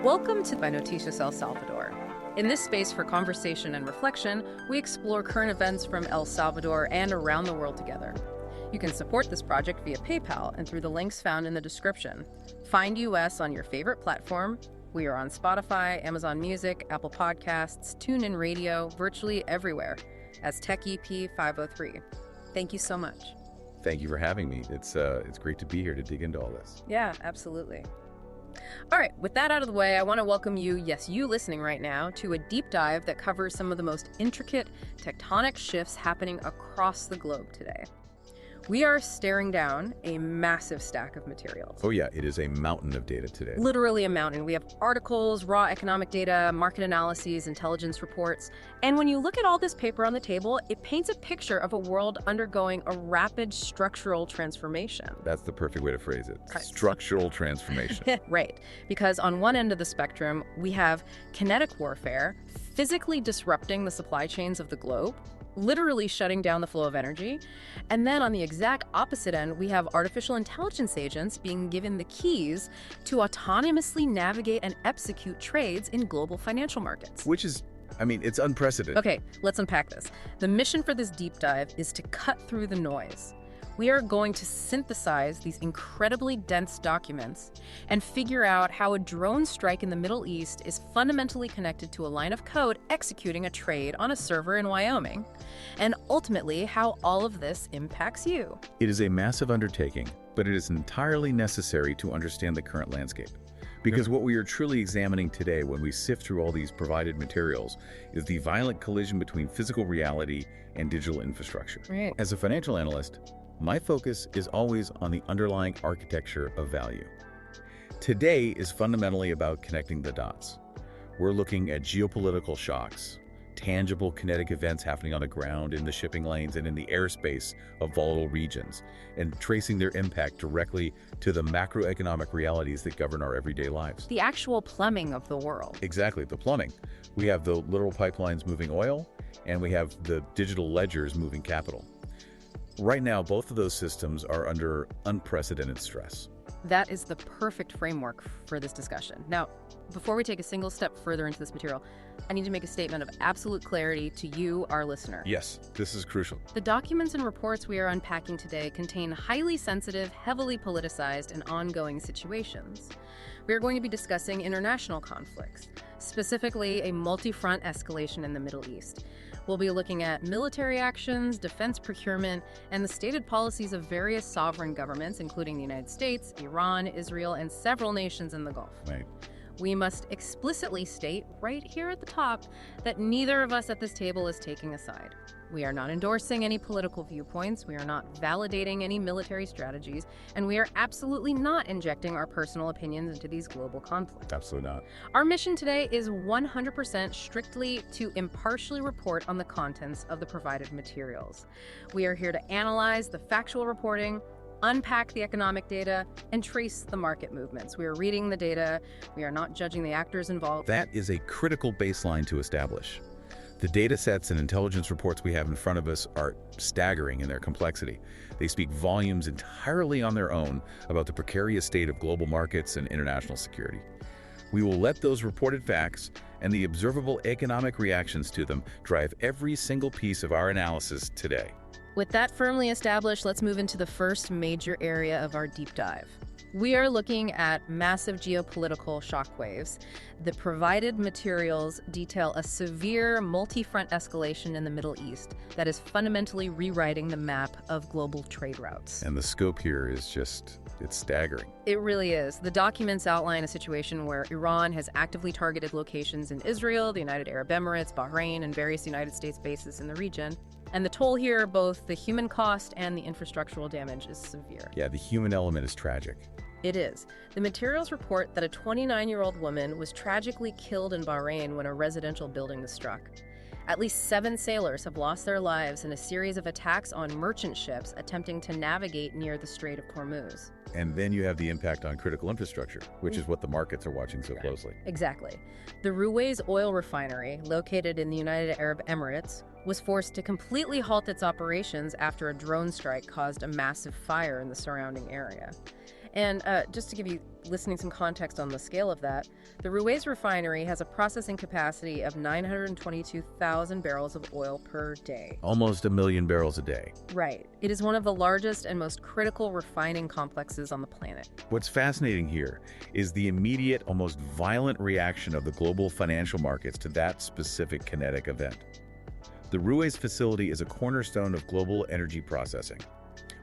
Welcome to Noticias El Salvador. In this space for conversation and reflection, we explore current events from El Salvador and around the world together. You can support this project via PayPal and through the links found in the description. Find US on your favorite platform. We are on Spotify, Amazon Music, Apple Podcasts, TuneIn Radio, virtually everywhere, as Tech EP 503. Thank you so much. Thank you for having me. It's great to be here to dig into all this. Yeah, absolutely. All right, with that out of the way, I want to welcome you, yes, you listening right now, to a deep dive that covers some of the most intricate tectonic shifts happening across the globe today. We are staring down a massive stack of materials. Oh yeah, it is a mountain of data today. Literally a mountain. We have articles, raw economic data, market analyses, intelligence reports. And when you look at all this paper on the table, it paints a picture of a world undergoing a rapid structural transformation. That's the perfect way to phrase it. Right. Structural transformation. Right. Because on one end of the spectrum, we have kinetic warfare, physically disrupting the supply chains of the globe, literally shutting down the flow of energy. And then on the exact opposite end, we have artificial intelligence agents being given the keys to autonomously navigate and execute trades in global financial markets. Which is, it's unprecedented. Okay, let's unpack this. The mission for this deep dive is to cut through the noise. We are going to synthesize these incredibly dense documents and figure out how a drone strike in the Middle East is fundamentally connected to a line of code executing a trade on a server in Wyoming, and ultimately how all of this impacts you. It is a massive undertaking, but it is entirely necessary to understand the current landscape. Because what we are truly examining today when we sift through all these provided materials is the violent collision between physical reality and digital infrastructure. Right. As a financial analyst, my focus is always on the underlying architecture of value. Today is fundamentally about connecting the dots. We're looking at geopolitical shocks, tangible kinetic events happening on the ground, in the shipping lanes, and in the airspace of volatile regions, and tracing their impact directly to the macroeconomic realities that govern our everyday lives. The actual plumbing of the world. Exactly, the plumbing. We have the literal pipelines moving oil, and we have the digital ledgers moving capital. Right now, both of those systems are under unprecedented stress. That is the perfect framework for this discussion. Now, before we take a single step further into this material, I need to make a statement of absolute clarity to you, our listener. Yes, this is crucial. The documents and reports we are unpacking today contain highly sensitive, heavily politicized, and ongoing situations. We are going to be discussing international conflicts, specifically a multi-front escalation in the Middle East. We'll be looking at military actions, defense procurement, and the stated policies of various sovereign governments, including the United States, Iran, Israel, and several nations in the Gulf. Right. We must explicitly state right here at the top that neither of us at this table is taking a side. We are not endorsing any political viewpoints, we are not validating any military strategies, and we are absolutely not injecting our personal opinions into these global conflicts. Absolutely not. Our mission today is 100% strictly to impartially report on the contents of the provided materials. We are here to analyze the factual reporting, unpack the economic data, and trace the market movements. We are reading the data. We are not judging the actors involved. That is a critical baseline to establish. The data sets and intelligence reports we have in front of us are staggering in their complexity. They speak volumes entirely on their own about the precarious state of global markets and international security. We will let those reported facts and the observable economic reactions to them drive every single piece of our analysis today. With that firmly established, let's move into the first major area of our deep dive. We are looking at massive geopolitical shockwaves. The provided materials detail a severe multi-front escalation in the Middle East that is fundamentally rewriting the map of global trade routes. And the scope here is it's staggering. It really is. The documents outline a situation where Iran has actively targeted locations in Israel, the United Arab Emirates, Bahrain, and various United States bases in the region. And the toll here, both the human cost and the infrastructural damage, is severe. Yeah, the human element is tragic. It is. The materials report that a 29-year-old woman was tragically killed in Bahrain when a residential building was struck. At least 7 sailors have lost their lives in a series of attacks on merchant ships attempting to navigate near the Strait of Hormuz. And then you have the impact on critical infrastructure, which is what the markets are watching so closely. Exactly. The Ruwais oil refinery, located in the United Arab Emirates, was forced to completely halt its operations after a drone strike caused a massive fire in the surrounding area. And just to give you listening some context on the scale of that, the Ruwais refinery has a processing capacity of 922,000 barrels of oil per day. Almost 1 million barrels a day. Right. It is one of the largest and most critical refining complexes on the planet. What's fascinating here is the immediate, almost violent reaction of the global financial markets to that specific kinetic event. The Ruwais facility is a cornerstone of global energy processing.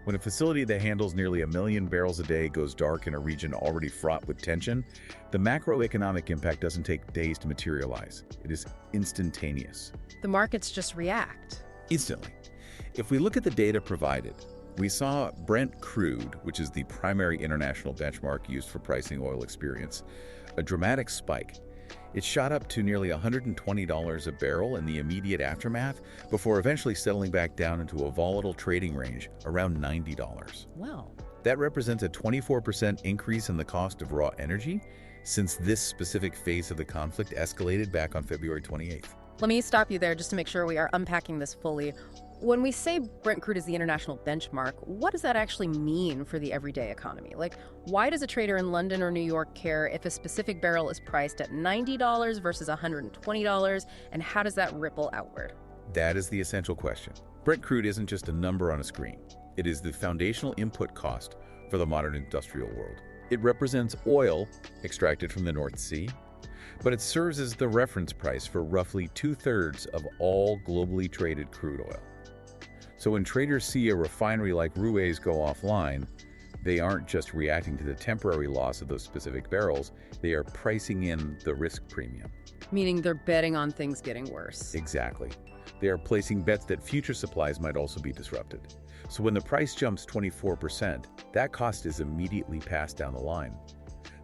When a facility that handles nearly 1 million barrels a day goes dark in a region already fraught with tension, the macroeconomic impact doesn't take days to materialize. It is instantaneous. The markets just react. Instantly. If we look at the data provided, we saw Brent crude, which is the primary international benchmark used for pricing oil experience, a dramatic spike. It shot up to nearly $120 a barrel in the immediate aftermath before eventually settling back down into a volatile trading range around $90. Wow. That represents a 24% increase in the cost of raw energy since this specific phase of the conflict escalated back on February 28th. Let me stop you there just to make sure we are unpacking this fully. When we say Brent crude is the international benchmark, what does that actually mean for the everyday economy? Like, why does a trader in London or New York care if a specific barrel is priced at $90 versus $120, and how does that ripple outward? That is the essential question. Brent crude isn't just a number on a screen. It is the foundational input cost for the modern industrial world. It represents oil extracted from the North Sea, but it serves as the reference price for roughly 2/3 of all globally traded crude oil. So when traders see a refinery like Ruwais go offline, they aren't just reacting to the temporary loss of those specific barrels, they are pricing in the risk premium. Meaning they're betting on things getting worse. Exactly. They are placing bets that future supplies might also be disrupted. So when the price jumps 24%, that cost is immediately passed down the line.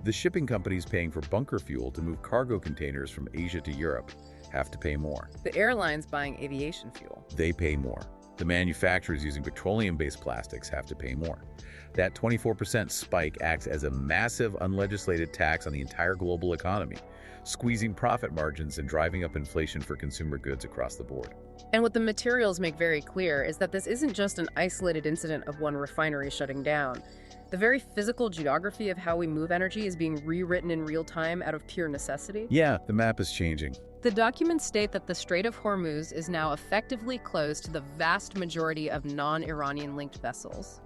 The shipping companies paying for bunker fuel to move cargo containers from Asia to Europe have to pay more. The airlines buying aviation fuel. They pay more. The manufacturers using petroleum-based plastics have to pay more. That 24% spike acts as a massive unlegislated tax on the entire global economy, squeezing profit margins and driving up inflation for consumer goods across the board. And what the materials make very clear is that this isn't just an isolated incident of one refinery shutting down. The very physical geography of how we move energy is being rewritten in real time out of pure necessity. Yeah, the map is changing. The documents state that the Strait of Hormuz is now effectively closed to the vast majority of non-Iranian-linked vessels.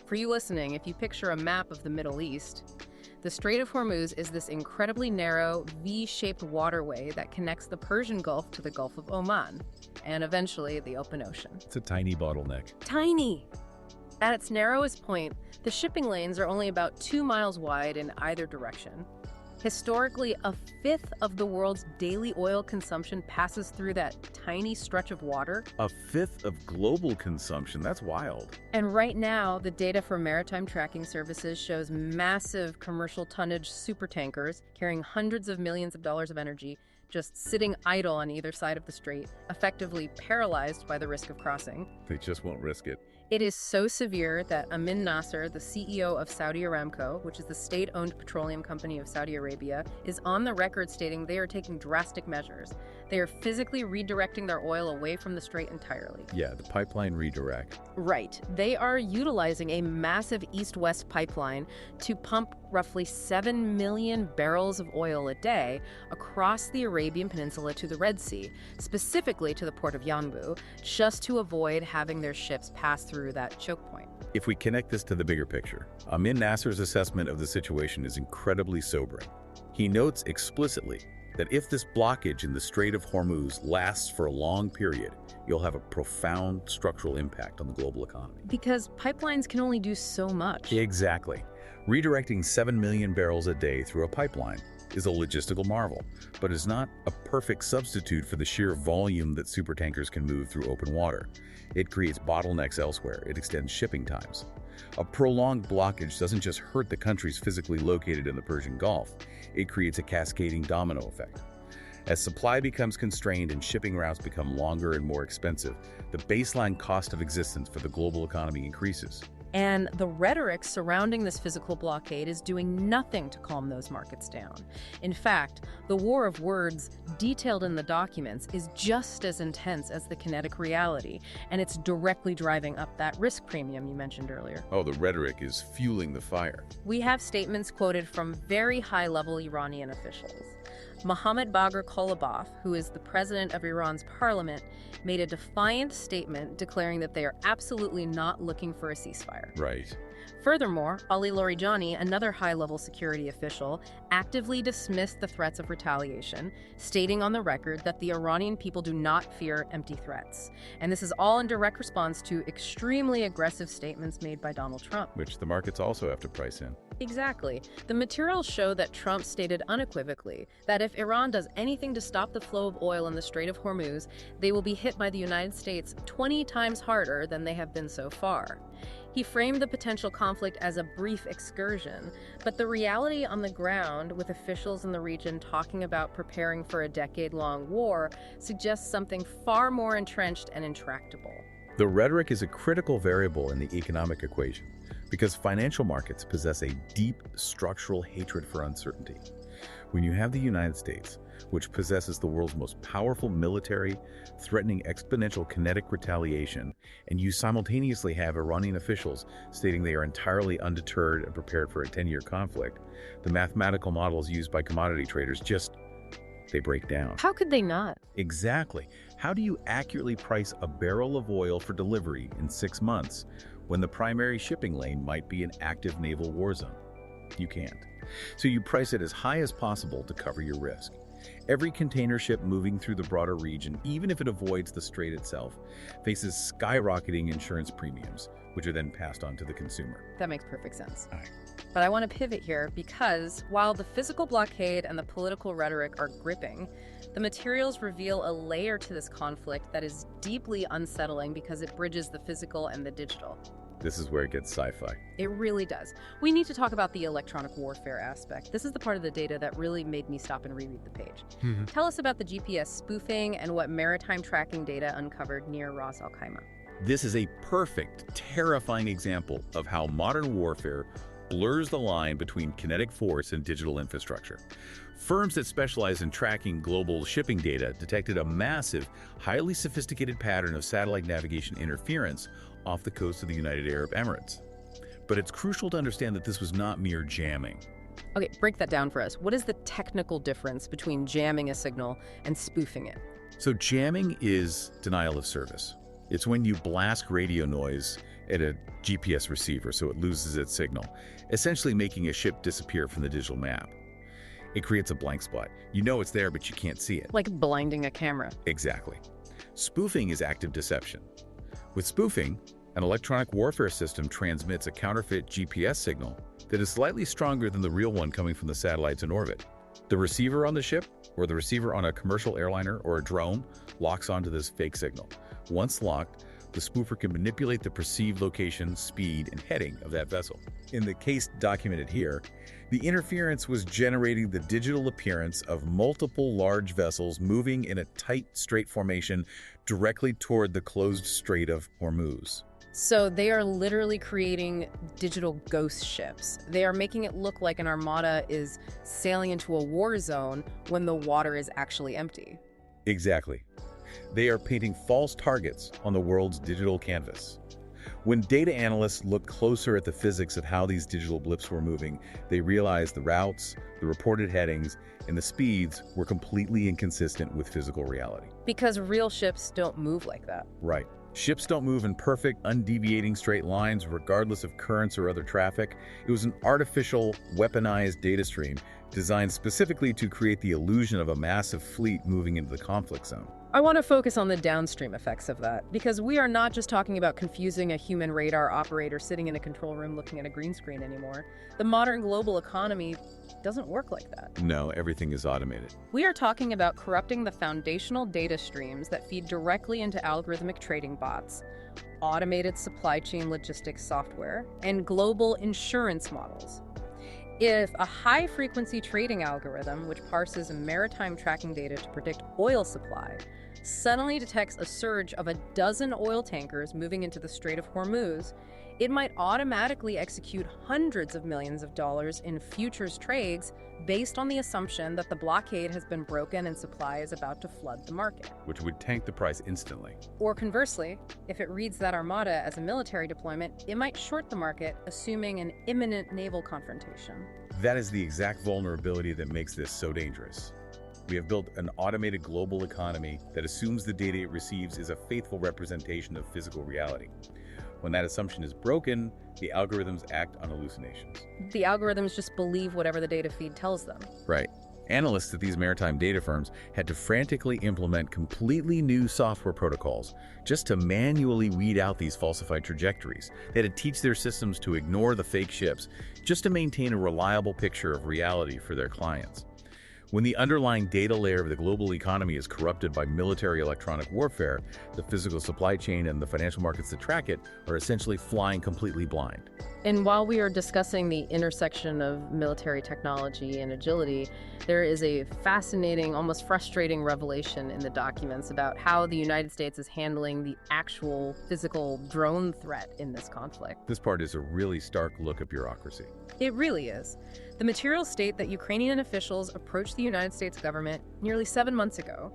For you listening, if you picture a map of the Middle East, the Strait of Hormuz is this incredibly narrow, V-shaped waterway that connects the Persian Gulf to the Gulf of Oman, and eventually the open ocean. It's a tiny bottleneck. Tiny! At its narrowest point, the shipping lanes are only about 2 miles wide in either direction. Historically, 1/5 of the world's daily oil consumption passes through that tiny stretch of water. 1/5 of global consumption, that's wild. And right now, the data from maritime tracking services shows massive commercial tonnage supertankers carrying hundreds of millions of dollars of energy just sitting idle on either side of the strait, effectively paralyzed by the risk of crossing. They just won't risk it. It is so severe that Amin Nasser, the CEO of Saudi Aramco, which is the state-owned petroleum company of Saudi Arabia, is on the record stating they are taking drastic measures. They are physically redirecting their oil away from the strait entirely. Yeah, the pipeline redirect. Right. They are utilizing a massive east-west pipeline to pump roughly 7 million barrels of oil a day across the Arabian Peninsula to the Red Sea, specifically to the port of Yanbu, just to avoid having their ships pass through that choke point. If we connect this to the bigger picture, Amin Nasser's assessment of the situation is incredibly sobering. He notes explicitly that if this blockage in the Strait of Hormuz lasts for a long period, you'll have a profound structural impact on the global economy. Because pipelines can only do so much. Exactly. Redirecting 7 million barrels a day through a pipeline is a logistical marvel, but is not a perfect substitute for the sheer volume that supertankers can move through open water. It creates bottlenecks elsewhere. It extends shipping times. A prolonged blockage doesn't just hurt the countries physically located in the Persian Gulf, it creates a cascading domino effect. As supply becomes constrained and shipping routes become longer and more expensive, the baseline cost of existence for the global economy increases. And the rhetoric surrounding this physical blockade is doing nothing to calm those markets down. In fact, the war of words detailed in the documents is just as intense as the kinetic reality, and it's directly driving up that risk premium you mentioned earlier. Oh, the rhetoric is fueling the fire. We have statements quoted from very high-level Iranian officials. Mohammad Bagher Kolobov, who is the president of Iran's parliament, made a defiant statement declaring that they are absolutely not looking for a ceasefire. Right. Furthermore, Ali Larijani, another high-level security official, actively dismissed the threats of retaliation, stating on the record that the Iranian people do not fear empty threats. And this is all in direct response to extremely aggressive statements made by Donald Trump. Which the markets also have to price in. Exactly. The materials show that Trump stated unequivocally that if Iran does anything to stop the flow of oil in the Strait of Hormuz, they will be hit by the United States 20 times harder than they have been so far. He framed the potential conflict as a brief excursion, but the reality on the ground, with officials in the region talking about preparing for a decade-long war, suggests something far more entrenched and intractable. The rhetoric is a critical variable in the economic equation because financial markets possess a deep structural hatred for uncertainty. When you have the United States, which possesses the world's most powerful military, threatening exponential kinetic retaliation, and you simultaneously have Iranian officials stating they are entirely undeterred and prepared for a 10-year conflict, the mathematical models used by commodity traders they break down. How could they not? Exactly. How do you accurately price a barrel of oil for delivery in 6 months when the primary shipping lane might be an active naval war zone? You can't. So you price it as high as possible to cover your risk. Every container ship moving through the broader region, even if it avoids the strait itself, faces skyrocketing insurance premiums, which are then passed on to the consumer. That makes perfect sense. All right. But I want to pivot here because while the physical blockade and the political rhetoric are gripping, the materials reveal a layer to this conflict that is deeply unsettling because it bridges the physical and the digital. This is where it gets sci-fi. It really does. We need to talk about the electronic warfare aspect. This is the part of the data that really made me stop and reread the page. Tell us about the GPS spoofing and what maritime tracking data uncovered near Ras Al Khaimah. This is a perfect, terrifying example of how modern warfare blurs the line between kinetic force and digital infrastructure. Firms that specialize in tracking global shipping data detected a massive, highly sophisticated pattern of satellite navigation interference off the coast of the United Arab Emirates. But it's crucial to understand that this was not mere jamming. Okay, break that down for us. What is the technical difference between jamming a signal and spoofing it? So jamming is denial of service. It's when you blast radio noise at a GPS receiver so it loses its signal, essentially making a ship disappear from the digital map. It creates a blank spot. You know it's there, but you can't see it. Like blinding a camera. Exactly. Spoofing is active deception. With spoofing, an electronic warfare system transmits a counterfeit GPS signal that is slightly stronger than the real one coming from the satellites in orbit. The receiver on the ship, or the receiver on a commercial airliner or a drone, locks onto this fake signal. Once locked, the spoofer can manipulate the perceived location, speed, and heading of that vessel. In the case documented here, the interference was generating the digital appearance of multiple large vessels moving in a tight strait formation directly toward the closed Strait of Hormuz. So they are literally creating digital ghost ships. They are making it look like an armada is sailing into a war zone when the water is actually empty. Exactly. They are painting false targets on the world's digital canvas. When data analysts looked closer at the physics of how these digital blips were moving, they realized the routes, the reported headings, and the speeds were completely inconsistent with physical reality. Because real ships don't move like that. Right. Ships don't move in perfect, undeviating straight lines, regardless of currents or other traffic. It was an artificial, weaponized data stream designed specifically to create the illusion of a massive fleet moving into the conflict zone. I want to focus on the downstream effects of that, because we are not just talking about confusing a human radar operator sitting in a control room looking at a green screen anymore. The modern global economy doesn't work like that. No, everything is automated. We are talking about corrupting the foundational data streams that feed directly into algorithmic trading bots, automated supply chain logistics software, and global insurance models. If a high-frequency trading algorithm, which parses maritime tracking data to predict oil supply, suddenly detects a surge of a dozen oil tankers moving into the Strait of Hormuz, It might automatically execute hundreds of millions of dollars in futures trades based on the assumption that the blockade has been broken and supply is about to flood the market. Which would tank the price instantly. Or conversely, if it reads that armada as a military deployment, it might short the market, assuming an imminent naval confrontation. That is the exact vulnerability that makes this so dangerous. We have built an automated global economy that assumes the data it receives is a faithful representation of physical reality. When that assumption is broken, the algorithms act on hallucinations. The algorithms just believe whatever the data feed tells them. Right. Analysts at these maritime data firms had to frantically implement completely new software protocols just to manually weed out these falsified trajectories. They had to teach their systems to ignore the fake ships just to maintain a reliable picture of reality for their clients. When the underlying data layer of the global economy is corrupted by military electronic warfare, the physical supply chain and the financial markets that track it are essentially flying completely blind. And while we are discussing the intersection of military technology and agility, there is a fascinating, almost frustrating revelation in the documents about how the United States is handling the actual physical drone threat in this conflict. This part is a really stark look at bureaucracy. It really is. The materials state that Ukrainian officials approached the United States government nearly 7 months ago.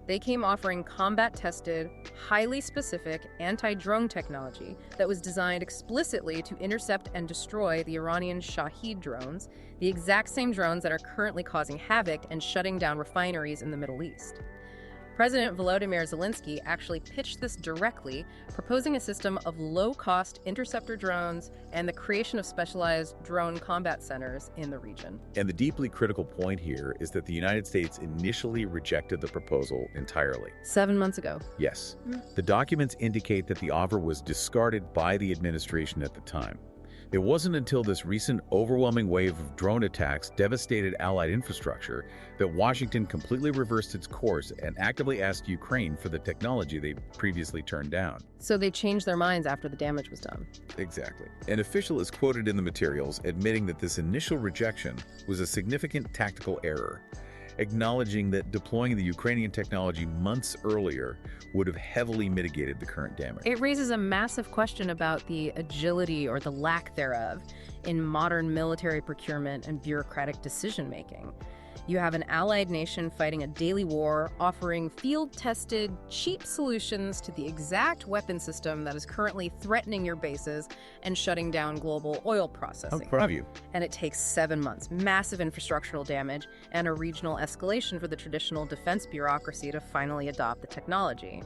They came offering combat-tested, highly specific anti-drone technology that was designed explicitly to intercept and destroy the Iranian Shahed drones, the exact same drones that are currently causing havoc and shutting down refineries in the Middle East. President Volodymyr Zelensky actually pitched this directly, proposing a system of low-cost interceptor drones and the creation of specialized drone combat centers in the region. And the deeply critical point here is that the United States initially rejected the proposal entirely. 7 months ago. Yes. The documents indicate that the offer was discarded by the administration at the time. It wasn't until this recent overwhelming wave of drone attacks devastated Allied infrastructure that Washington completely reversed its course and actively asked Ukraine for the technology they previously turned down. So they changed their minds after the damage was done. Exactly. An official is quoted in the materials admitting that this initial rejection was a significant tactical error, acknowledging that deploying the Ukrainian technology months earlier would have heavily mitigated the current damage. It raises a massive question about the agility or the lack thereof in modern military procurement and bureaucratic decision-making. You have an allied nation fighting a daily war, offering field-tested, cheap solutions to the exact weapon system that is currently threatening your bases and shutting down global oil processing. I'm proud of you. And it takes 7 months, massive infrastructural damage, and a regional escalation for the traditional defense bureaucracy to finally adopt the technology.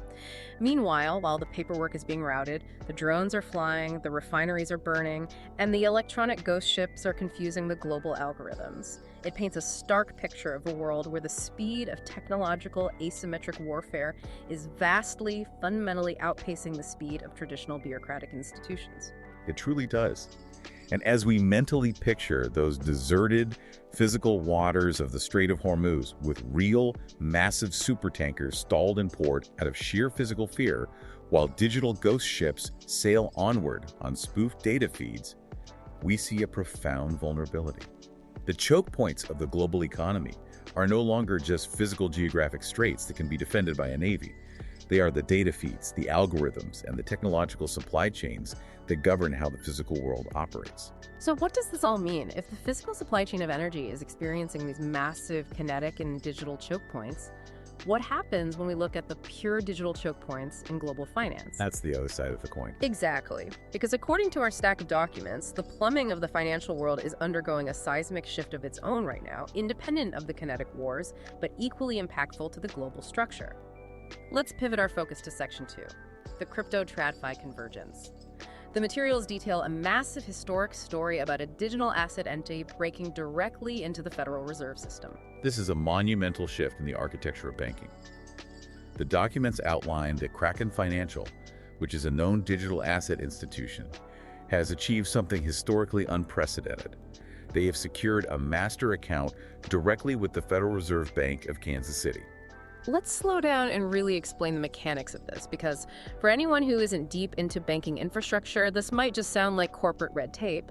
Meanwhile, while the paperwork is being routed, the drones are flying, the refineries are burning, and the electronic ghost ships are confusing the global algorithms. It paints a stark picture of a world where the speed of technological asymmetric warfare is vastly, fundamentally outpacing the speed of traditional bureaucratic institutions. It truly does. And as we mentally picture those deserted, physical waters of the Strait of Hormuz with real, massive supertankers stalled in port out of sheer physical fear, while digital ghost ships sail onward on spoofed data feeds, we see a profound vulnerability. The choke points of the global economy are no longer just physical geographic straits that can be defended by a navy. They are the data feeds, the algorithms, and the technological supply chains that govern how the physical world operates. So what does this all mean? If the physical supply chain of energy is experiencing these massive kinetic and digital choke points, what happens when we look at the pure digital choke points in global finance? That's the other side of the coin. Exactly. Because according to our stack of documents, the plumbing of the financial world is undergoing a seismic shift of its own right now, independent of the kinetic wars, but equally impactful to the global structure. Let's pivot our focus to Section 2, the crypto-TradFi convergence. The materials detail a massive historic story about a digital asset entity breaking directly into the Federal Reserve System. This is a monumental shift in the architecture of banking. The documents outline that Kraken Financial, which is a known digital asset institution, has achieved something historically unprecedented. They have secured a master account directly with the Federal Reserve Bank of Kansas City. Let's slow down and really explain the mechanics of this, because for anyone who isn't deep into banking infrastructure, this might just sound like corporate red tape,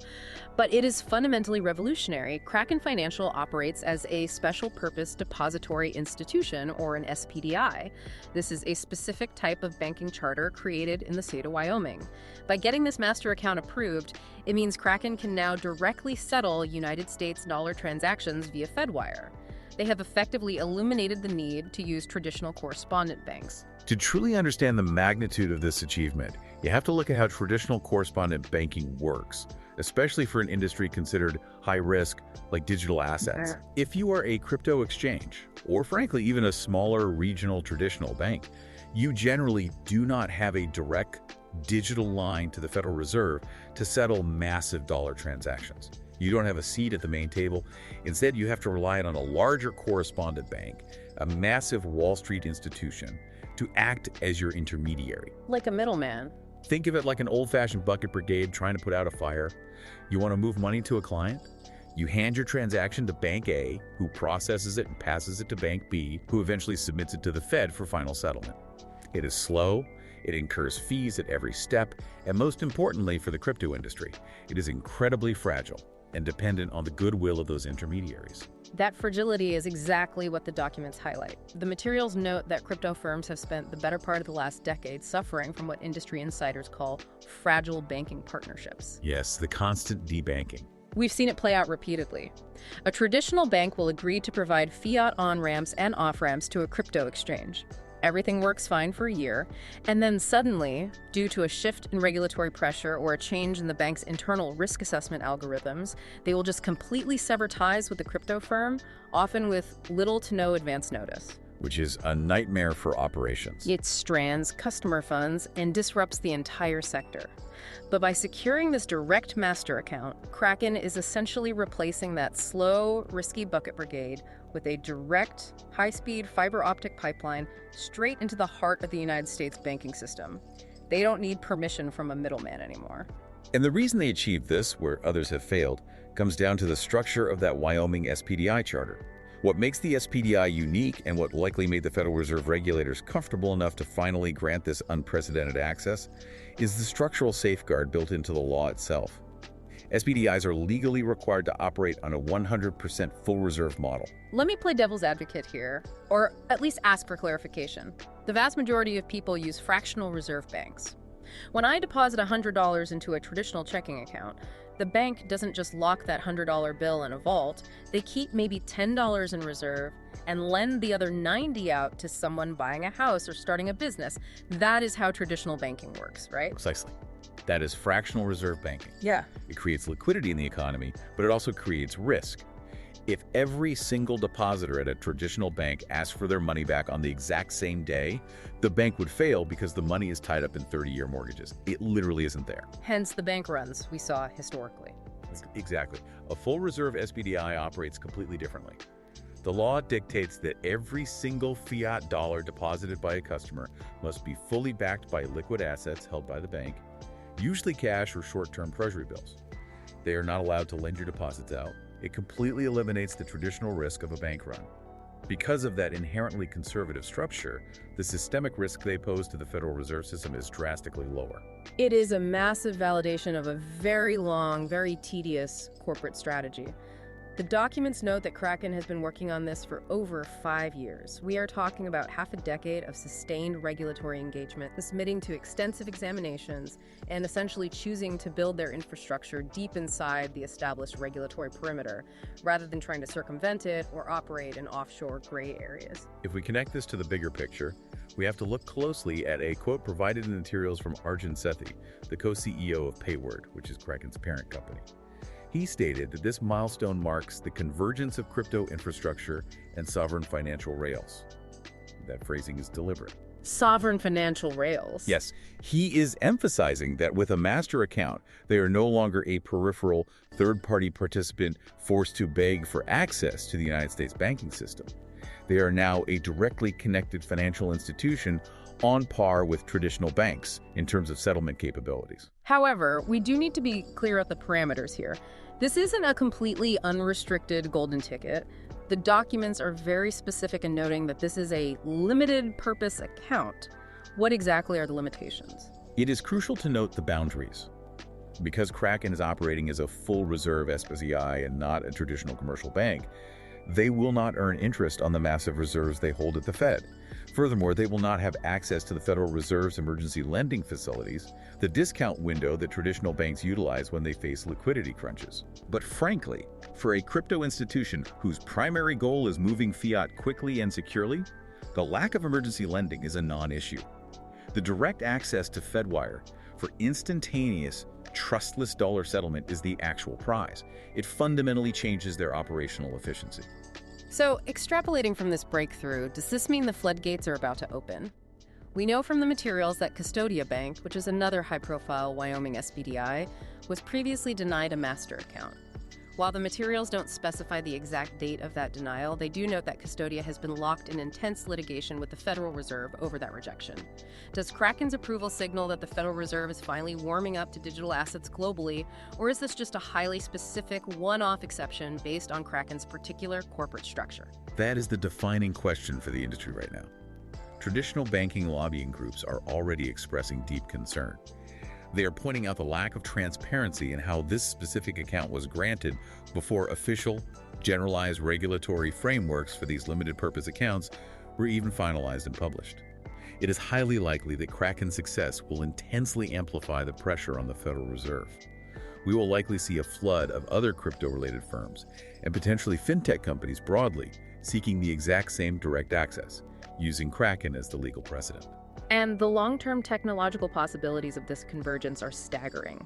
but it is fundamentally revolutionary. Kraken Financial operates as a special purpose depository institution, or an SPDI. This is a specific type of banking charter created in the state of Wyoming. By getting this master account approved, it means Kraken can now directly settle United States dollar transactions via Fedwire. They have effectively eliminated the need to use traditional correspondent banks. To truly understand the magnitude of this achievement, you have to look at how traditional correspondent banking works, especially for an industry considered high risk like digital assets. If you are a crypto exchange, or frankly even a smaller regional traditional bank, you generally do not have a direct digital line to the Federal Reserve to settle massive dollar transactions. You don't have a seat at the main table. Instead, you have to rely on a larger correspondent bank, a massive Wall Street institution, to act as your intermediary. Like a middleman. Think of it like an old-fashioned bucket brigade trying to put out a fire. You want to move money to a client? You hand your transaction to Bank A, who processes it and passes it to Bank B, who eventually submits it to the Fed for final settlement. It is slow, it incurs fees at every step, and most importantly for the crypto industry, it is incredibly fragile and dependent on the goodwill of those intermediaries. That fragility is exactly what the documents highlight. The materials note that crypto firms have spent the better part of the last decade suffering from what industry insiders call fragile banking partnerships. Yes, the constant debanking. We've seen it play out repeatedly. A traditional bank will agree to provide fiat on-ramps and off-ramps to a crypto exchange. Everything works fine for a year, and then suddenly, due to a shift in regulatory pressure or a change in the bank's internal risk assessment algorithms, they will just completely sever ties with the crypto firm, often with little to no advance notice. Which is a nightmare for operations. It strands customer funds and disrupts the entire sector. But by securing this direct master account, Kraken is essentially replacing that slow, risky bucket brigade with a direct, high-speed fiber optic pipeline straight into the heart of the United States banking system. They don't need permission from a middleman anymore. And the reason they achieved this, where others have failed, comes down to the structure of that Wyoming SPDI charter. What makes the SPDI unique, and what likely made the Federal Reserve regulators comfortable enough to finally grant this unprecedented access, is the structural safeguard built into the law itself. SPDIs are legally required to operate on a 100% full reserve model. Let me play devil's advocate here, or at least ask for clarification. The vast majority of people use fractional reserve banks. When I deposit $100 into a traditional checking account, the bank doesn't just lock that $100 bill in a vault. They keep maybe $10 in reserve and lend the other $90 out to someone buying a house or starting a business. That is how traditional banking works, right? Precisely. That is fractional reserve banking. Yeah. It creates liquidity in the economy, but it also creates risk. If every single depositor at a traditional bank asked for their money back on the exact same day, the bank would fail because the money is tied up in 30-year mortgages. It literally isn't there. Hence the bank runs we saw historically. Exactly. A full reserve SPDI operates completely differently. The law dictates that every single fiat dollar deposited by a customer must be fully backed by liquid assets held by the bank, usually cash or short-term treasury bills. They are not allowed to lend your deposits out. It completely eliminates the traditional risk of a bank run. Because of that inherently conservative structure, the systemic risk they pose to the Federal Reserve System is drastically lower. It is a massive validation of a very long, very tedious corporate strategy. The documents note that Kraken has been working on this for over 5 years. We are talking about half a decade of sustained regulatory engagement, submitting to extensive examinations, and essentially choosing to build their infrastructure deep inside the established regulatory perimeter, rather than trying to circumvent it or operate in offshore gray areas. If we connect this to the bigger picture, we have to look closely at a quote provided in the materials from Arjun Sethi, the co-CEO of Payword, which is Kraken's parent company. He stated that this milestone marks the convergence of crypto infrastructure and sovereign financial rails. That phrasing is deliberate. Sovereign financial rails. Yes, he is emphasizing that with a master account, they are no longer a peripheral third-party participant forced to beg for access to the United States banking system. They are now a directly connected financial institution on par with traditional banks in terms of settlement capabilities. However, we do need to be clear at the parameters here. This isn't a completely unrestricted golden ticket. The documents are very specific in noting that this is a limited purpose account. What exactly are the limitations? It is crucial to note the boundaries. Because Kraken is operating as a full reserve SPCI and not a traditional commercial bank, they will not earn interest on the massive reserves they hold at the Fed. Furthermore, they will not have access to the Federal Reserve's emergency lending facilities, the discount window that traditional banks utilize when they face liquidity crunches. But frankly, for a crypto institution whose primary goal is moving fiat quickly and securely, the lack of emergency lending is a non-issue. The direct access to Fedwire for instantaneous, trustless dollar settlement is the actual prize. It fundamentally changes their operational efficiency. So, extrapolating from this breakthrough, does this mean the floodgates are about to open? We know from the materials that Custodia Bank, which is another high-profile Wyoming SPDI, was previously denied a master account. While the materials don't specify the exact date of that denial, they do note that Custodia has been locked in intense litigation with the Federal Reserve over that rejection. Does Kraken's approval signal that the Federal Reserve is finally warming up to digital assets globally, or is this just a highly specific, one-off exception based on Kraken's particular corporate structure? That is the defining question for the industry right now. Traditional banking lobbying groups are already expressing deep concern. They are pointing out the lack of transparency in how this specific account was granted before official, generalized regulatory frameworks for these limited-purpose accounts were even finalized and published. It is highly likely that Kraken's success will intensely amplify the pressure on the Federal Reserve. We will likely see a flood of other crypto-related firms and potentially fintech companies broadly seeking the exact same direct access, using Kraken as the legal precedent. And the long-term technological possibilities of this convergence are staggering.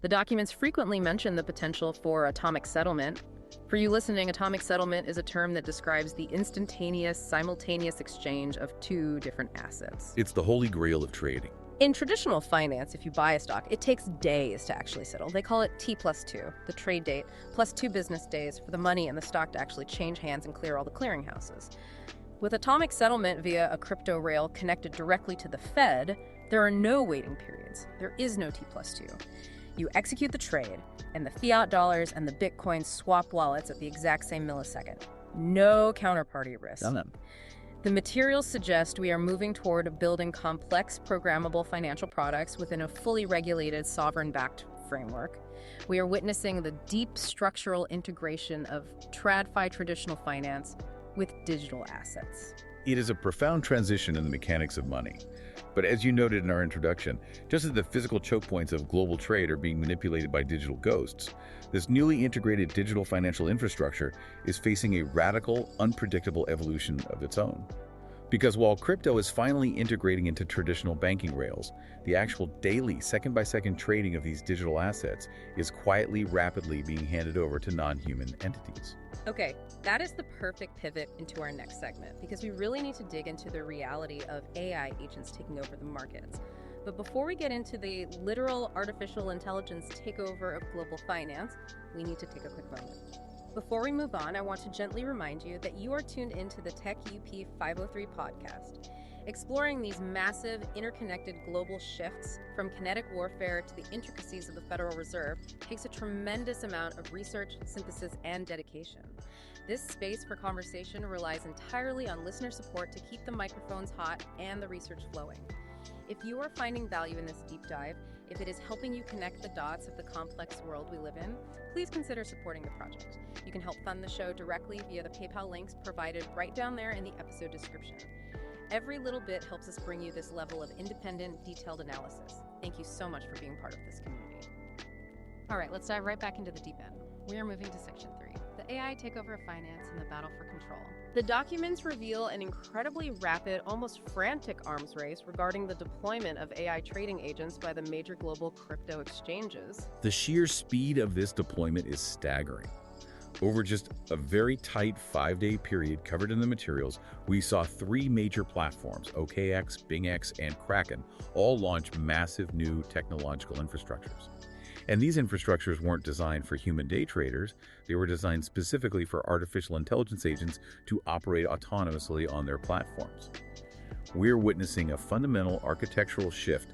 The documents frequently mention the potential for atomic settlement. For you listening, atomic settlement is a term that describes the instantaneous, simultaneous exchange of two different assets. It's the holy grail of trading. In traditional finance, if you buy a stock, it takes days to actually settle. They call it T+2, the trade date, plus 2 business days for the money and the stock to actually change hands and clear all the clearinghouses. With atomic settlement via a crypto rail connected directly to the Fed, there are no waiting periods. There is no T+2. You execute the trade, and the fiat dollars and the Bitcoin swap wallets at the exact same millisecond. No counterparty risk. None. The materials suggest we are moving toward building complex, programmable financial products within a fully regulated, sovereign-backed framework. We are witnessing the deep structural integration of TradFi traditional finance with digital assets. It is a profound transition in the mechanics of money. But as you noted in our introduction, just as the physical choke points of global trade are being manipulated by digital ghosts, this newly integrated digital financial infrastructure is facing a radical, unpredictable evolution of its own. Because while crypto is finally integrating into traditional banking rails, the actual daily, second-by-second trading of these digital assets is quietly, rapidly being handed over to non-human entities. Okay, that is the perfect pivot into our next segment, because we really need to dig into the reality of AI agents taking over the markets. But before we get into the literal artificial intelligence takeover of global finance, we need to take a quick moment. Before we move on, I want to gently remind you that you are tuned into the Tech UP 503 podcast. Exploring these massive, interconnected global shifts from kinetic warfare to the intricacies of the Federal Reserve takes a tremendous amount of research, synthesis, and dedication. This space for conversation relies entirely on listener support to keep the microphones hot and the research flowing. If you are finding value in this deep dive, if it is helping you connect the dots of the complex world we live in, please consider supporting the project. You can help fund the show directly via the PayPal links provided right down there in the episode description. Every little bit helps us bring you this level of independent, detailed analysis. Thank you so much for being part of this community. All right, let's dive right back into the deep end. We are moving to Section 3, the AI takeover of finance and the battle for control. The documents reveal an incredibly rapid, almost frantic arms race regarding the deployment of AI trading agents by the major global crypto exchanges. The sheer speed of this deployment is staggering. Over just a very tight 5-day period covered in the materials, we saw 3 major platforms, OKX, BingX, and Kraken, all launch massive new technological infrastructures. And these infrastructures weren't designed for human day traders, they were designed specifically for artificial intelligence agents to operate autonomously on their platforms. We're witnessing a fundamental architectural shift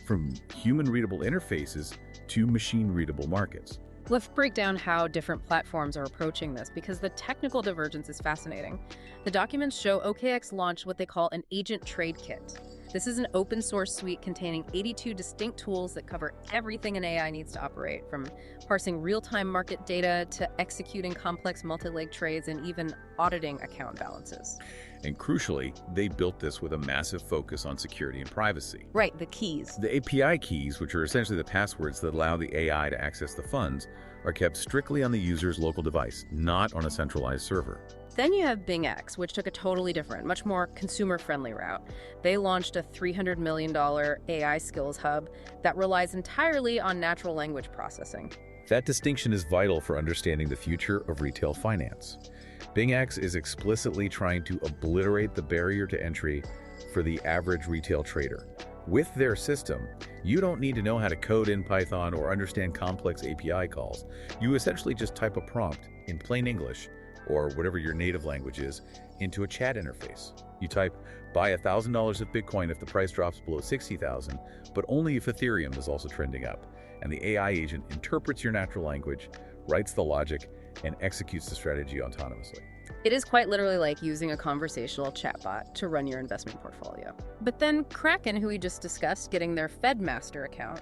from human-readable interfaces to machine-readable markets. Let's break down how different platforms are approaching this because the technical divergence is fascinating. The documents show OKX launched what they call an agent trade kit. This is an open source suite containing 82 distinct tools that cover everything an AI needs to operate, from parsing real-time market data to executing complex multi-leg trades and even auditing account balances. And crucially, they built this with a massive focus on security and privacy. Right, the keys. The API keys, which are essentially the passwords that allow the AI to access the funds, are kept strictly on the user's local device, not on a centralized server. Then you have BingX, which took a totally different, much more consumer-friendly route. They launched a $300 million AI skills hub that relies entirely on natural language processing. That distinction is vital for understanding the future of retail finance. BingX is explicitly trying to obliterate the barrier to entry for the average retail trader. With their system, you don't need to know how to code in Python or understand complex API calls. You essentially just type a prompt in plain English, or whatever your native language is, into a chat interface. You type, buy $1,000 of Bitcoin if the price drops below 60,000, but only if Ethereum is also trending up. And the AI agent interprets your natural language, writes the logic, and executes the strategy autonomously. It is quite literally like using a conversational chatbot to run your investment portfolio. But then Kraken, who we just discussed, getting their FedMaster account,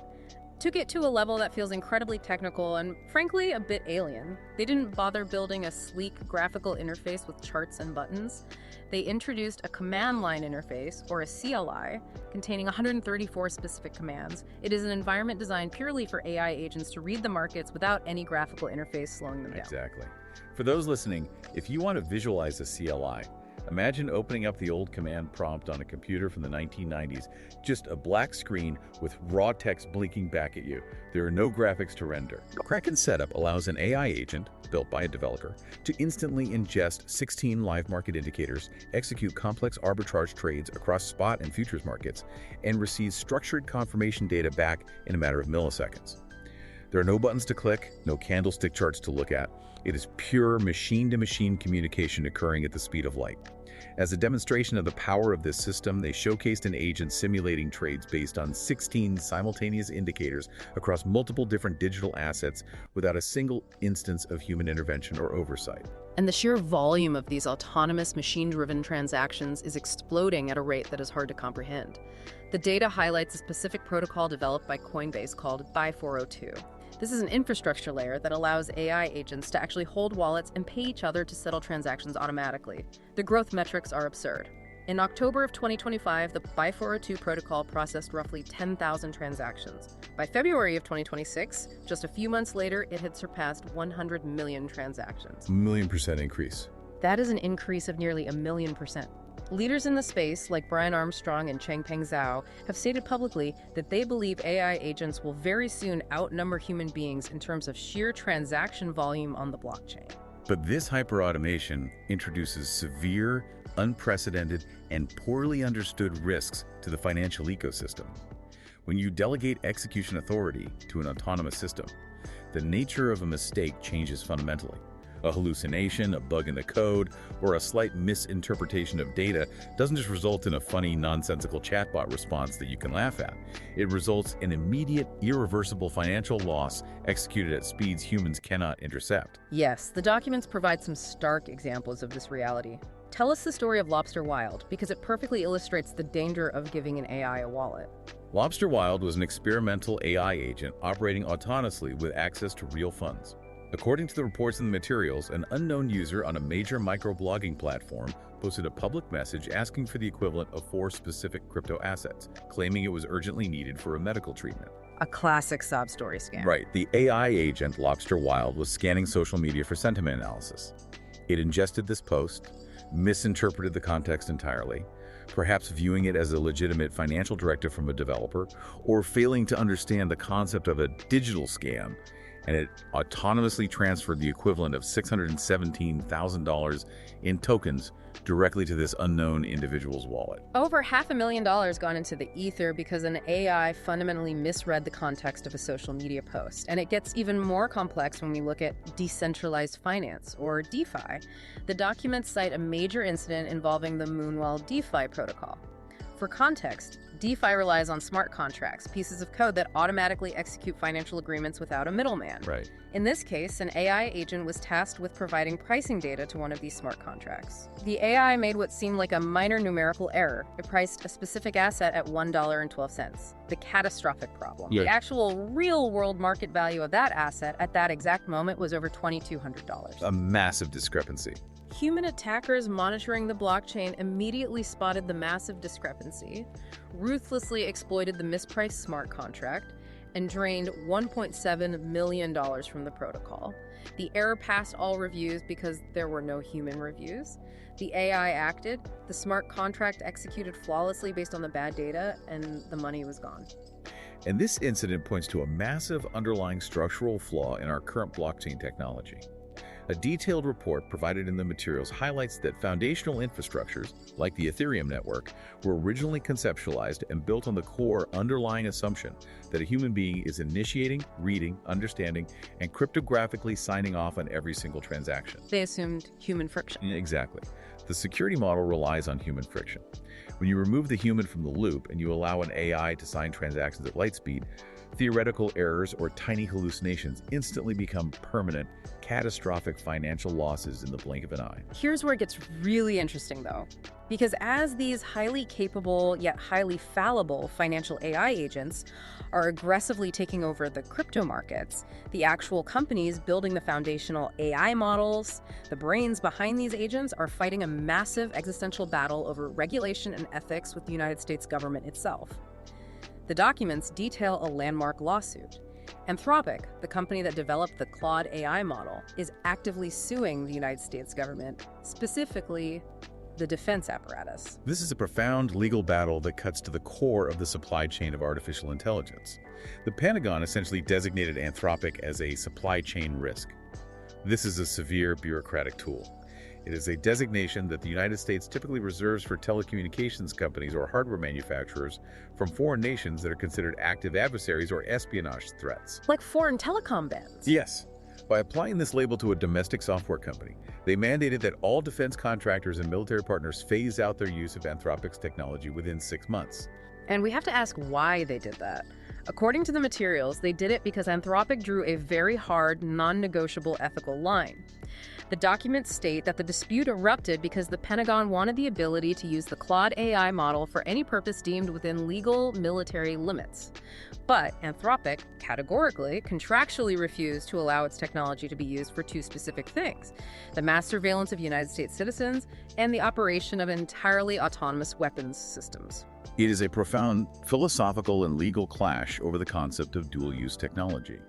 took it to a level that feels incredibly technical and, frankly, a bit alien. They didn't bother building a sleek graphical interface with charts and buttons. They introduced a command line interface, or a CLI, containing 134 specific commands. It is an environment designed purely for AI agents to read the markets without any graphical interface slowing them down. Exactly. For those listening, if you want to visualize a CLI, imagine opening up the old command prompt on a computer from the 1990s, just a black screen with raw text blinking back at you. There are no graphics to render. Kraken setup allows an AI agent, built by a developer, to instantly ingest 16 live market indicators, execute complex arbitrage trades across spot and futures markets, and receive structured confirmation data back in a matter of milliseconds. There are no buttons to click, no candlestick charts to look at. It is pure machine-to-machine communication occurring at the speed of light. As a demonstration of the power of this system, they showcased an agent simulating trades based on 16 simultaneous indicators across multiple different digital assets without a single instance of human intervention or oversight. And the sheer volume of these autonomous machine-driven transactions is exploding at a rate that is hard to comprehend. The data highlights a specific protocol developed by Coinbase called BUY402. This is an infrastructure layer that allows AI agents to actually hold wallets and pay each other to settle transactions automatically. The growth metrics are absurd. In October of 2025, the BUY402 protocol processed roughly 10,000 transactions. By February of 2026, just a few months later, it had surpassed 100 million transactions. A 1,000,000% increase. That is an increase of nearly 1,000,000%. Leaders in the space, like Brian Armstrong and Changpeng Zhao, have stated publicly that they believe AI agents will very soon outnumber human beings in terms of sheer transaction volume on the blockchain. But this hyperautomation introduces severe, unprecedented, and poorly understood risks to the financial ecosystem. When you delegate execution authority to an autonomous system, the nature of a mistake changes fundamentally. A hallucination, a bug in the code, or a slight misinterpretation of data doesn't just result in a funny, nonsensical chatbot response that you can laugh at. It results in immediate, irreversible financial loss executed at speeds humans cannot intercept. Yes, the documents provide some stark examples of this reality. Tell us the story of Lobster Wild, because it perfectly illustrates the danger of giving an AI a wallet. Lobster Wild was an experimental AI agent operating autonomously with access to real funds. According to the reports in the materials, an unknown user on a major microblogging platform posted a public message asking for the equivalent of 4 specific crypto assets, claiming it was urgently needed for a medical treatment. A classic sob story scam. Right. The AI agent, Lobster Wild, was scanning social media for sentiment analysis. It ingested this post, misinterpreted the context entirely, perhaps viewing it as a legitimate financial directive from a developer, or failing to understand the concept of a digital scam, and it autonomously transferred the equivalent of $617,000 in tokens directly to this unknown individual's wallet. Over $500,000 gone into the ether because an AI fundamentally misread the context of a social media post. And it gets even more complex when we look at decentralized finance, or DeFi. The documents cite a major incident involving the Moonwell DeFi protocol. For context, DeFi relies on smart contracts, pieces of code that automatically execute financial agreements without a middleman. Right. In this case, an AI agent was tasked with providing pricing data to one of these smart contracts. The AI made what seemed like a minor numerical error. It priced a specific asset at $1.12, the catastrophic problem. Yeah. The actual real-world market value of that asset at that exact moment was over $2,200. A massive discrepancy. Human attackers monitoring the blockchain immediately spotted the massive discrepancy, ruthlessly exploited the mispriced smart contract, and drained $1.7 million from the protocol. The error passed all reviews because there were no human reviews. The AI acted, the smart contract executed flawlessly based on the bad data, and the money was gone. And this incident points to a massive underlying structural flaw in our current blockchain technology. A detailed report provided in the materials highlights that foundational infrastructures, like the Ethereum network, were originally conceptualized and built on the core underlying assumption that a human being is initiating, reading, understanding, and cryptographically signing off on every single transaction. They assumed human friction. Exactly. The security model relies on human friction. When you remove the human from the loop and you allow an AI to sign transactions at light speed, theoretical errors or tiny hallucinations instantly become permanent, catastrophic financial losses in the blink of an eye. Here's where it gets really interesting, though. Because as these highly capable yet highly fallible financial AI agents are aggressively taking over the crypto markets, the actual companies building the foundational AI models, the brains behind these agents are fighting a massive existential battle over regulation and ethics with the United States government itself. The documents detail a landmark lawsuit. Anthropic, the company that developed the Claude AI model, is actively suing the United States government, specifically the defense apparatus. This is a profound legal battle that cuts to the core of the supply chain of artificial intelligence. The Pentagon essentially designated Anthropic as a supply chain risk. This is a severe bureaucratic tool. It is a designation that the United States typically reserves for telecommunications companies or hardware manufacturers from foreign nations that are considered active adversaries or espionage threats. Like foreign telecom bans. Yes. By applying this label to a domestic software company, they mandated that all defense contractors and military partners phase out their use of Anthropic's technology within 6 months. And we have to ask why they did that. According to the materials, they did it because Anthropic drew a very hard, non-negotiable ethical line. The documents state that the dispute erupted because the Pentagon wanted the ability to use the Claude AI model for any purpose deemed within legal military limits. But Anthropic categorically, contractually refused to allow its technology to be used for two specific things: the mass surveillance of United States citizens and the operation of entirely autonomous weapons systems. It is a profound philosophical and legal clash over the concept of dual-use technology.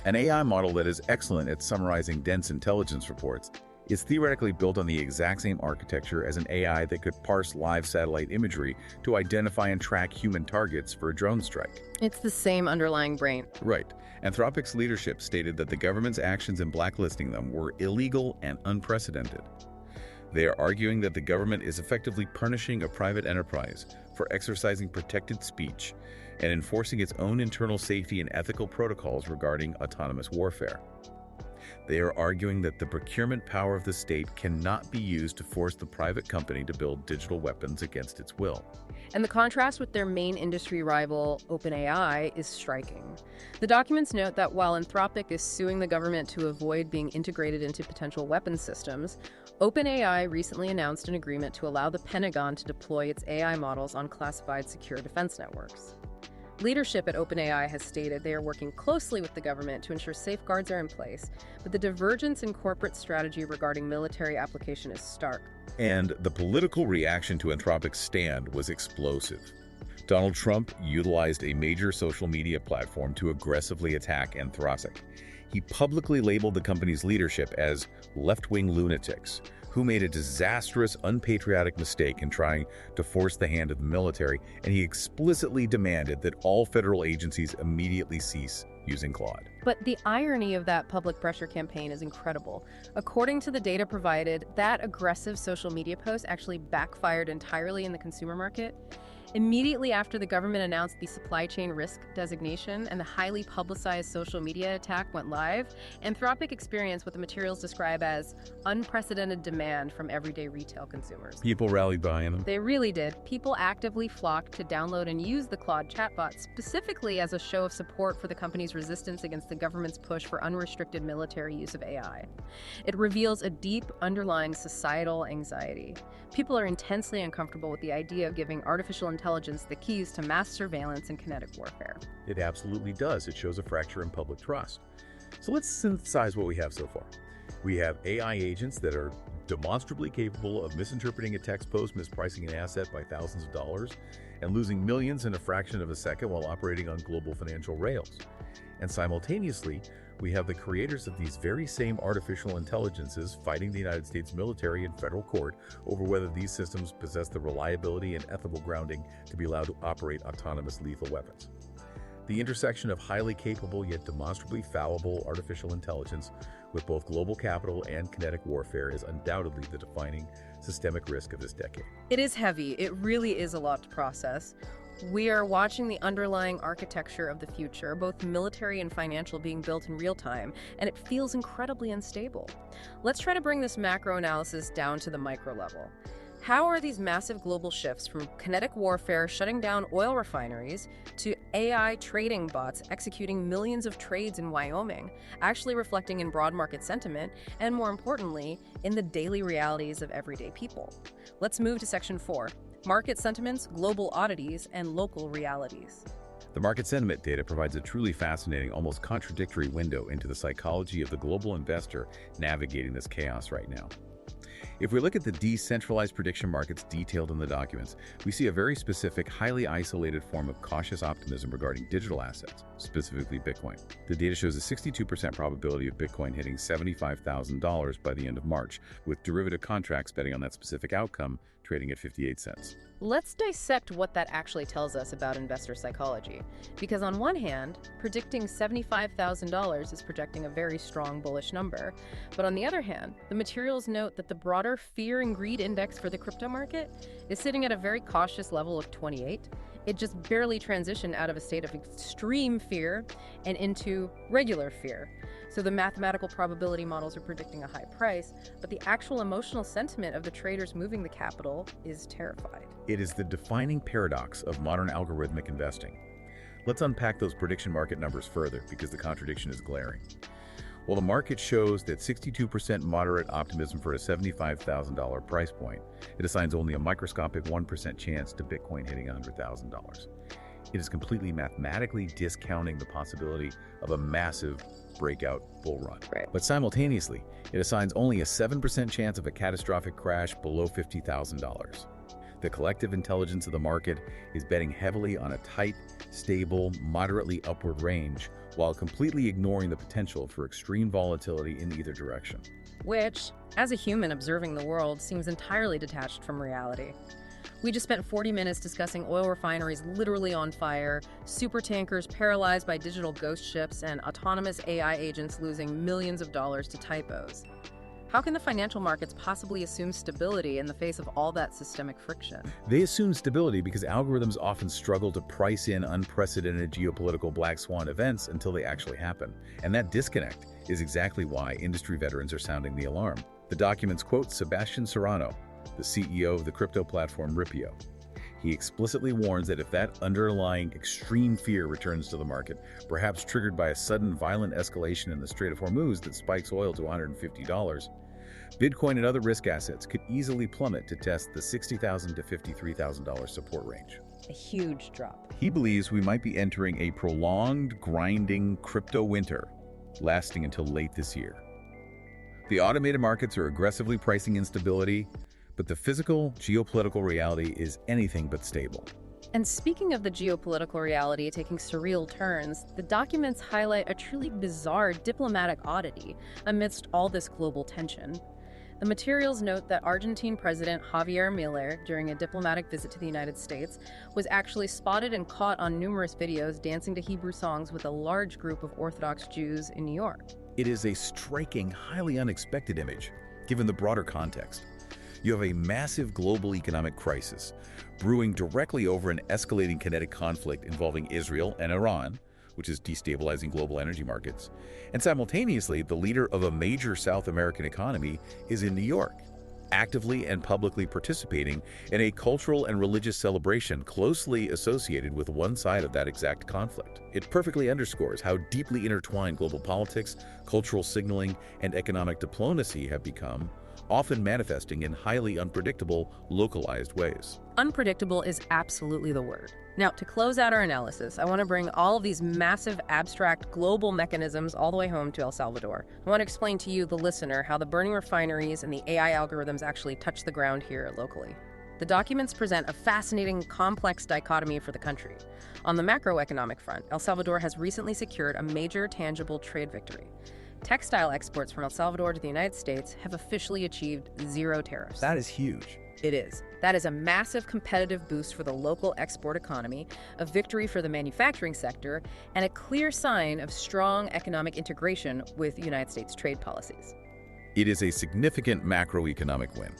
An AI model that is excellent at summarizing dense intelligence reports is theoretically built on the exact same architecture as an AI that could parse live satellite imagery to identify and track human targets for a drone strike. It's the same underlying brain. Right. Anthropic's leadership stated that the government's actions in blacklisting them were illegal and unprecedented. They are arguing that the government is effectively punishing a private enterprise for exercising protected speech and enforcing its own internal safety and ethical protocols regarding autonomous warfare. They are arguing that the procurement power of the state cannot be used to force the private company to build digital weapons against its will. And the contrast with their main industry rival, OpenAI, is striking. The documents note that while Anthropic is suing the government to avoid being integrated into potential weapons systems, OpenAI recently announced an agreement to allow the Pentagon to deploy its AI models on classified secure defense networks. Leadership at OpenAI has stated they are working closely with the government to ensure safeguards are in place, but the divergence in corporate strategy regarding military application is stark. And the political reaction to Anthropic's stand was explosive. Donald Trump utilized a major social media platform to aggressively attack Anthropic. He publicly labeled the company's leadership as left-wing lunatics who made a disastrous, unpatriotic mistake in trying to force the hand of the military, and he explicitly demanded that all federal agencies immediately cease using Claude. But the irony of that public pressure campaign is incredible. According to the data provided, that aggressive social media post actually backfired entirely in the consumer market. Immediately after the government announced the supply chain risk designation and the highly publicized social media attack went live, Anthropic experienced what the materials describe as unprecedented demand from everyday retail consumers. People rallied behind them. They really did. People actively flocked to download and use the Claude chatbot specifically as a show of support for the company's resistance against the government's push for unrestricted military use of AI. It reveals a deep underlying societal anxiety. People are intensely uncomfortable with the idea of giving artificial intelligence the keys to mass surveillance and kinetic warfare. It absolutely does. It shows a fracture in public trust. So let's synthesize what we have so far. We have AI agents that are demonstrably capable of misinterpreting a text post, mispricing an asset by thousands of dollars, and losing millions in a fraction of a second while operating on global financial rails. And simultaneously, we have the creators of these very same artificial intelligences fighting the United States military and federal court over whether these systems possess the reliability and ethical grounding to be allowed to operate autonomous lethal weapons. The intersection of highly capable yet demonstrably fallible artificial intelligence with both global capital and kinetic warfare is undoubtedly the defining systemic risk of this decade. It is heavy. It really is a lot to process. We are watching the underlying architecture of the future, both military and financial, being built in real time, and it feels incredibly unstable. Let's try to bring this macro analysis down to the micro level. How are these massive global shifts from kinetic warfare shutting down oil refineries to AI trading bots executing millions of trades in Wyoming actually reflecting in broad market sentiment and, more importantly, in the daily realities of everyday people? Let's move to Section 4. Market sentiments, global oddities, and local realities. The market sentiment data provides a truly fascinating, almost contradictory window into the psychology of the global investor navigating this chaos right now. If we look at the decentralized prediction markets detailed in the documents, we see a very specific, highly isolated form of cautious optimism regarding digital assets, specifically Bitcoin. The data shows a 62% probability of Bitcoin hitting $75,000 by the end of March, with derivative contracts betting on that specific outcome trading at 58 cents. Let's dissect what that actually tells us about investor psychology. Because on one hand, predicting $75,000 is projecting a very strong bullish number. But on the other hand, the materials note that the broader fear and greed index for the crypto market is sitting at a very cautious level of 28. It just barely transitioned out of a state of extreme fear and into regular fear. So the mathematical probability models are predicting a high price, but the actual emotional sentiment of the traders moving the capital is terrified. It is the defining paradox of modern algorithmic investing. Let's unpack those prediction market numbers further because the contradiction is glaring. While the market shows that 62% moderate optimism for a $75,000 price point, it assigns only a microscopic 1% chance to Bitcoin hitting $100,000. It is completely mathematically discounting the possibility of a massive breakout bull run. Right. But simultaneously, it assigns only a 7% chance of a catastrophic crash below $50,000. The collective intelligence of the market is betting heavily on a tight, stable, moderately upward range, while completely ignoring the potential for extreme volatility in either direction. Which, as a human observing the world, seems entirely detached from reality. We just spent 40 minutes discussing oil refineries literally on fire, super tankers paralyzed by digital ghost ships, and autonomous AI agents losing millions of dollars to typos. How can the financial markets possibly assume stability in the face of all that systemic friction? They assume stability because algorithms often struggle to price in unprecedented geopolitical black swan events until they actually happen. And that disconnect is exactly why industry veterans are sounding the alarm. The documents quote Sebastian Serrano, the CEO of the crypto platform Ripio. He explicitly warns that if that underlying extreme fear returns to the market, perhaps triggered by a sudden violent escalation in the Strait of Hormuz that spikes oil to $150, Bitcoin and other risk assets could easily plummet to test the $60,000 to $53,000 support range. A huge drop. He believes we might be entering a prolonged, grinding crypto winter, lasting until late this year. The automated markets are aggressively pricing instability, but the physical, geopolitical reality is anything but stable. And speaking of the geopolitical reality taking surreal turns, the documents highlight a truly bizarre diplomatic oddity amidst all this global tension. The materials note that Argentine President Javier Milei, during a diplomatic visit to the United States, was actually spotted and caught on numerous videos dancing to Hebrew songs with a large group of Orthodox Jews in New York. It is a striking, highly unexpected image, given the broader context. You have a massive global economic crisis brewing directly over an escalating kinetic conflict involving Israel and Iran, which is destabilizing global energy markets. And simultaneously, the leader of a major South American economy is in New York, actively and publicly participating in a cultural and religious celebration closely associated with one side of that exact conflict. It perfectly underscores how deeply intertwined global politics, cultural signaling, and economic diplomacy have become, often manifesting in highly unpredictable, localized ways. Unpredictable is absolutely the word. Now, to close out our analysis, I want to bring all of these massive, abstract, global mechanisms all the way home to El Salvador. I want to explain to you, the listener, how the burning refineries and the AI algorithms actually touch the ground here locally. The documents present a fascinating, complex dichotomy for the country. On the macroeconomic front, El Salvador has recently secured a major tangible trade victory. Textile exports from El Salvador to the United States have officially achieved zero tariffs. That is huge. It is. That is a massive competitive boost for the local export economy, a victory for the manufacturing sector, and a clear sign of strong economic integration with United States trade policies. It is a significant macroeconomic win.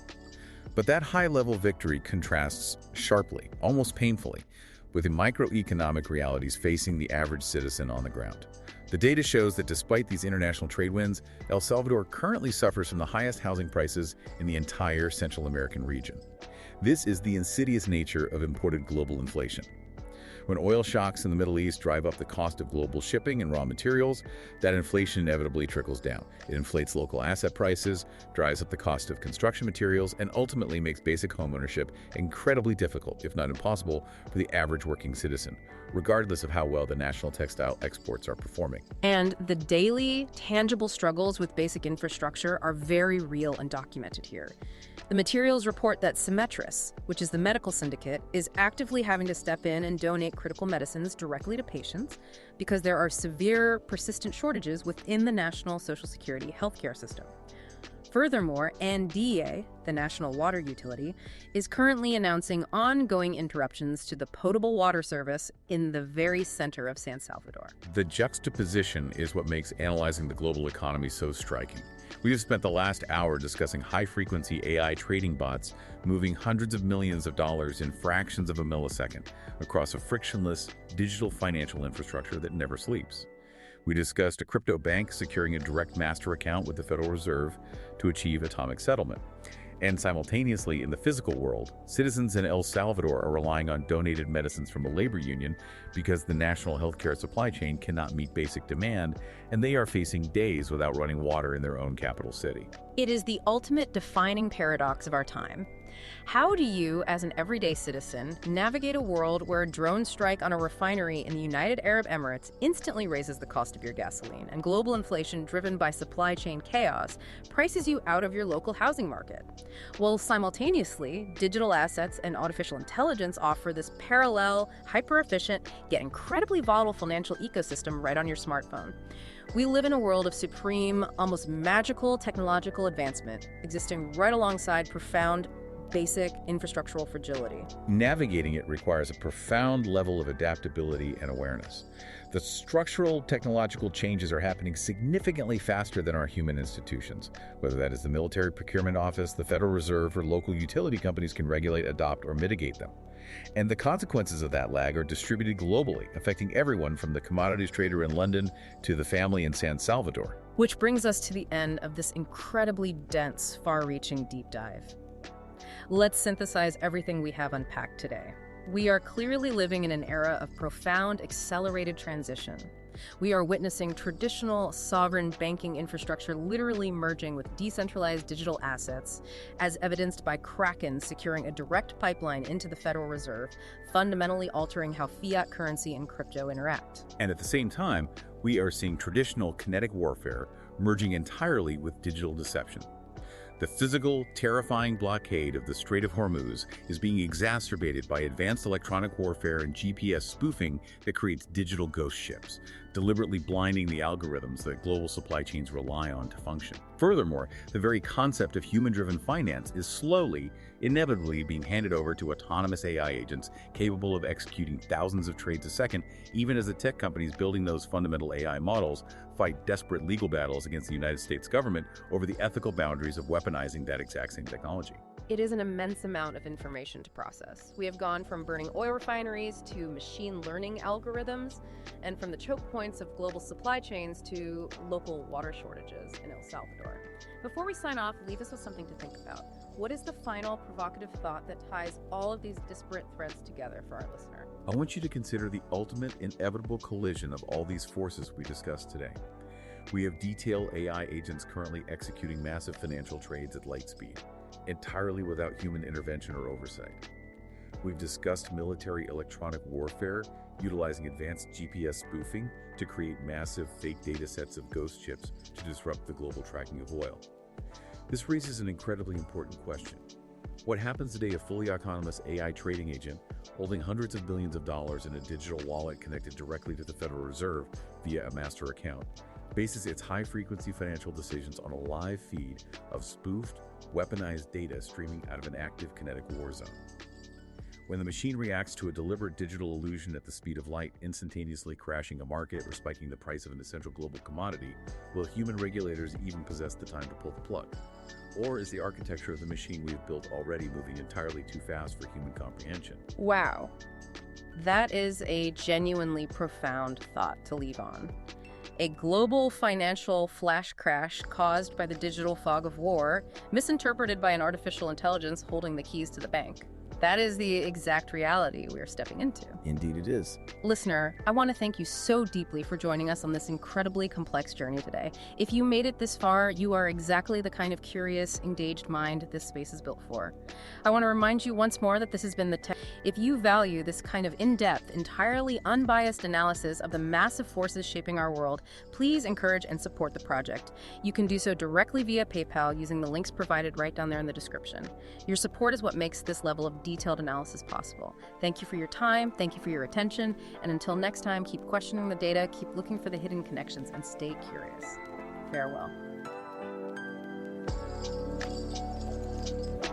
But that high-level victory contrasts sharply, almost painfully, with the microeconomic realities facing the average citizen on the ground. The data shows that despite these international trade wins, El Salvador currently suffers from the highest housing prices in the entire Central American region. This is the insidious nature of imported global inflation. When oil shocks in the Middle East drive up the cost of global shipping and raw materials, that inflation inevitably trickles down. It inflates local asset prices, drives up the cost of construction materials, and ultimately makes basic homeownership incredibly difficult, if not impossible, for the average working citizen, regardless of how well the national textile exports are performing. And the daily, tangible struggles with basic infrastructure are very real and documented here. The materials report that Symetris, which is the medical syndicate, is actively having to step in and donate critical medicines directly to patients because there are severe, persistent shortages within the national Social Security healthcare system. Furthermore, NDA, the national water utility, is currently announcing ongoing interruptions to the potable water service in the very center of San Salvador. The juxtaposition is what makes analyzing the global economy so striking. We have spent the last hour discussing high-frequency AI trading bots moving hundreds of millions of dollars in fractions of a millisecond across a frictionless digital financial infrastructure that never sleeps. We discussed a crypto bank securing a direct master account with the Federal Reserve to achieve atomic settlement. And simultaneously, in the physical world, citizens in El Salvador are relying on donated medicines from a labor union because the national healthcare supply chain cannot meet basic demand, and they are facing days without running water in their own capital city. It is the ultimate defining paradox of our time. How do you, as an everyday citizen, navigate a world where a drone strike on a refinery in the United Arab Emirates instantly raises the cost of your gasoline, and global inflation driven by supply chain chaos prices you out of your local housing market? While simultaneously, digital assets and artificial intelligence offer this parallel, hyper-efficient, yet incredibly volatile financial ecosystem right on your smartphone. We live in a world of supreme, almost magical technological advancement, existing right alongside profound, basic infrastructural fragility. Navigating it requires a profound level of adaptability and awareness. The structural technological changes are happening significantly faster than our human institutions, whether that is the Military Procurement Office, the Federal Reserve, or local utility companies can regulate, adopt, or mitigate them. And the consequences of that lag are distributed globally, affecting everyone from the commodities trader in London to the family in San Salvador. Which brings us to the end of this incredibly dense, far-reaching deep dive. Let's synthesize everything we have unpacked today. We are clearly living in an era of profound, accelerated transition. We are witnessing traditional sovereign banking infrastructure literally merging with decentralized digital assets, as evidenced by Kraken securing a direct pipeline into the Federal Reserve, fundamentally altering how fiat currency and crypto interact. And at the same time, we are seeing traditional kinetic warfare merging entirely with digital deception. The physical, terrifying blockade of the Strait of Hormuz is being exacerbated by advanced electronic warfare and GPS spoofing that creates digital ghost ships, deliberately blinding the algorithms that global supply chains rely on to function. Furthermore, the very concept of human-driven finance is slowly, inevitably being handed over to autonomous AI agents capable of executing thousands of trades a second, even as the tech companies building those fundamental AI models fight desperate legal battles against the United States government over the ethical boundaries of weaponizing that exact same technology. It is an immense amount of information to process. We have gone from burning oil refineries to machine learning algorithms, and from the choke points of global supply chains to local water shortages in El Salvador. Before we sign off, leave us with something to think about. What is the final provocative thought that ties all of these disparate threads together for our listener? I want you to consider the ultimate inevitable collision of all these forces we discussed today. We have detailed AI agents currently executing massive financial trades at light speed, entirely without human intervention or oversight. We've discussed military electronic warfare, utilizing advanced GPS spoofing to create massive fake data sets of ghost ships to disrupt the global tracking of oil. This raises an incredibly important question. What happens today if a fully autonomous AI trading agent, holding hundreds of billions of dollars in a digital wallet connected directly to the Federal Reserve via a master account, bases its high-frequency financial decisions on a live feed of spoofed, weaponized data streaming out of an active kinetic war zone? When the machine reacts to a deliberate digital illusion at the speed of light, instantaneously crashing a market or spiking the price of an essential global commodity, will human regulators even possess the time to pull the plug? Or is the architecture of the machine we have built already moving entirely too fast for human comprehension? Wow. That is a genuinely profound thought to leave on. A global financial flash crash caused by the digital fog of war, misinterpreted by an artificial intelligence holding the keys to the bank. That is the exact reality we are stepping into. Indeed it is. Listener, I want to thank you so deeply for joining us on this incredibly complex journey today. If you made it this far, you are exactly the kind of curious, engaged mind this space is built for. I want to remind you once more that this has been the tech. If you value this kind of in-depth, entirely unbiased analysis of the massive forces shaping our world, please encourage and support the project. You can do so directly via PayPal using the links provided right down there in the description. Your support is what makes this level of detailed analysis possible. Thank you for your time, thank you for your attention, and until next time, keep questioning the data, keep looking for the hidden connections, and stay curious. Farewell.